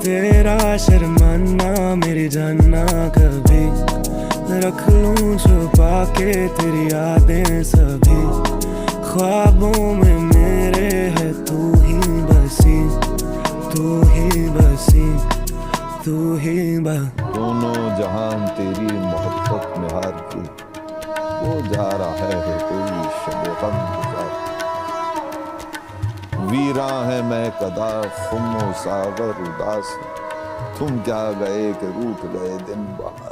तेरा शर्माना मेरी जानना कभी रख लूं छुपा के तेरी यादें सभी। ख्वाबों में मेरे है तू ही बसी, तू ही बसी, तू ही दोनों जहान तेरी मोहब्बत में हार के वो जा रहा है कोई शबे गम गुजार। वीरा है मैं कदा खुम सागर उदास, तुम क्या गए कि रूठ गए दिन बहार।